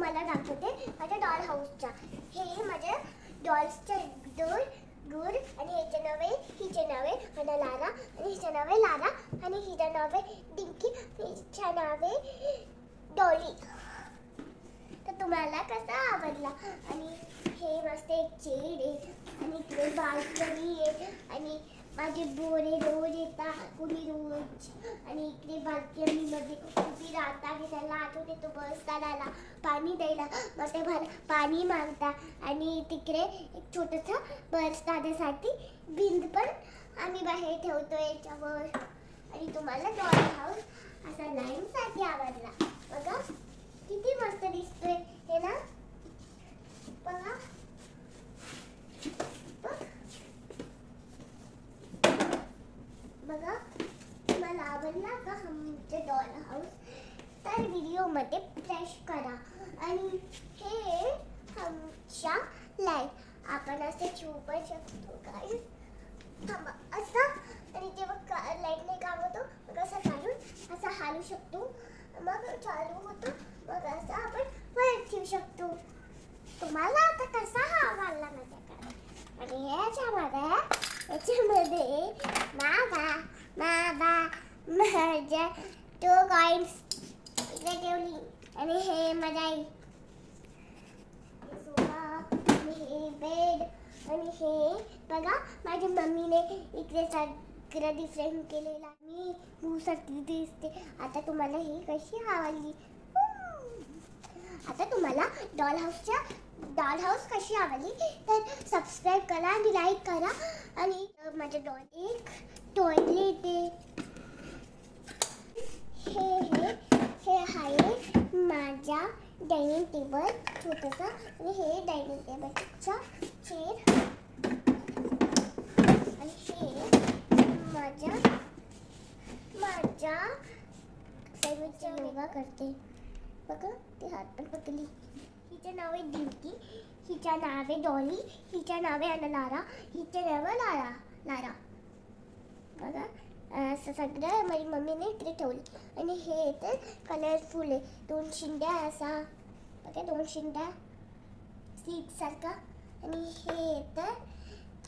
तुम्हाला दाखवते माझ्या डॉल हाऊसच्या. हे माझ्या डॉल्सचे गुड आणि ह्याचे नाव आहे, हिचे नाव आहे लारा आणि हिचे नाव आहे लारा आणि हिचे नाव आहे डिंकी, हिचे नाव आहे डॉली. तर तुम्हाला कसा आवडला? आणि हे मस्त एक चेड आहे आणि इकडे बाल्कनी आहे आणि माझे बोरे रोज येतात कुणी रोज आणि इकडे बाल्कनीमध्ये उभी राहता की त्याला आठवत येतो बस काढायला, पाणी द्यायला, मग ते पाणी मागता आणि तिकडे एक छोटंसं बस काढण्यासाठी भिंत पण आम्ही बाहेर ठेवतो याच्यावर. आणि तुम्हाला डॉल हाऊस असा लाईनसाठी आवडला. बघा किती मस्त दिसतोय हे ना. बघा बघा तुम्हाला आवडला का आमचे डॉल हाऊस? तर व्हिडिओमध्ये फ्लॅश करा. आणि हे आमच्या लाईट आपण असं ठेवू पण शकतो काय थांबा असं. आणि जेव्हा लाईट नाही काम होतो मग असं काढून असं हालू शकतो, मग चालू होतो, मग असं आपण परत ठेवू शकतो. तुम्हाला आता कसा हा आवडला माझ्याकडे? आणि याच्यामध्ये माझ्या 2 कॉइन्स इकडे ठेवली आणि हे माझ्या आई आणि हे बेड आणि हे बघा माझ्या मम्मीने इकडे सगळं डिफरंट केलेला. मी भूसाठी दिसते. आता तुम्हाला ही कशी आवडली? आता तुम्हाला डॉल हाऊस कशी आवडली तर सबस्क्राईब करा आणि लाईक करा. आणि माझ्या एक टॉयलेट आहे. हे आहे माझ्या डायनिंग टेबल छोटंसं आणि हे डायनिंग टेबलचा चेअर आणि हे माझ्या सैनिकच्या योगा करते. बघा ते हात पण पकडली. हिचे नाव आहे डिंकी, हिच्या नाव आहे डॉली, हिच्या नाव आहे लारा, हिचे नाव आहे लारा. बघा असं सगळं माझी मम्मीने इकडे ठेवली. आणि हे तर कलरफुल आहे. 2 शिंड्या असा बघा, 2 शिंड्या सीट सारखा. आणि हे तर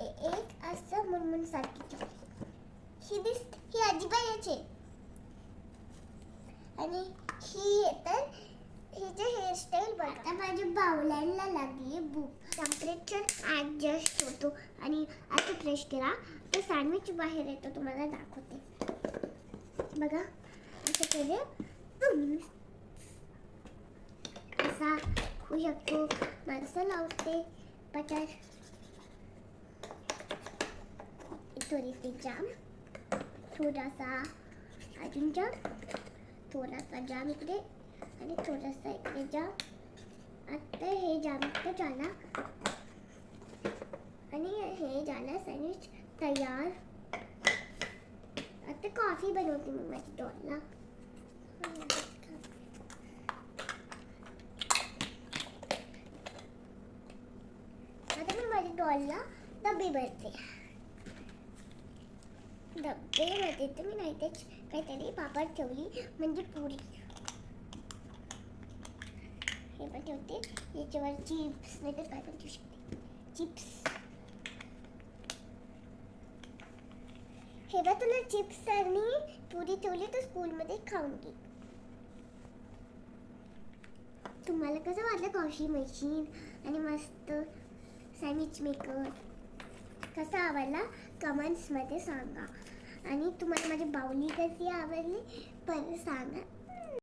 एक असं मुनमुन सारखी ठेवली. ही आजीबाईची. आणि ही तर हिचे हेअरस्टाईल बघा. आता माझ्या बावलांना लागली भूक. टेम्परेचर ॲडजस्ट होतो आणि आता फ्रेश करा तर सँडविच बाहेर येतो. तुम्हाला दाखवते. बघा असं केले असा होऊ शकतो. माणसं लावते बटर थोडीशी जाम, थोडासा अजून जाम, थोडासा जाम इकडे आणि थोडासा इकडे जाम. आता हे जाम तर झाला आणि हे झालं सँडविच तयार. आता कॉफी बनवते मी माझ्या डॉलला. आता मी माझ्या डॉलला डबे भरते. डब्बेमध्ये तर मी नाही तेच काहीतरी पापड ठेवली म्हणजे पुरी. हे पण ठेवते. याच्यावर चिप्स नाही तर काय पण ठेवू शकते. चिप्स हे बघ, तुला चिप्स आणि पुरी ठेवली तर स्कूलमध्ये खाऊन घे. तुम्हाला कसं वाटलं कॉफी मशीन आणि मस्त सँडविच मेकर? कसा आवडला कमेंट्समध्ये सांगा. आणि तुम्हाला माझी बाहुली कशी आवडली परत सांगा.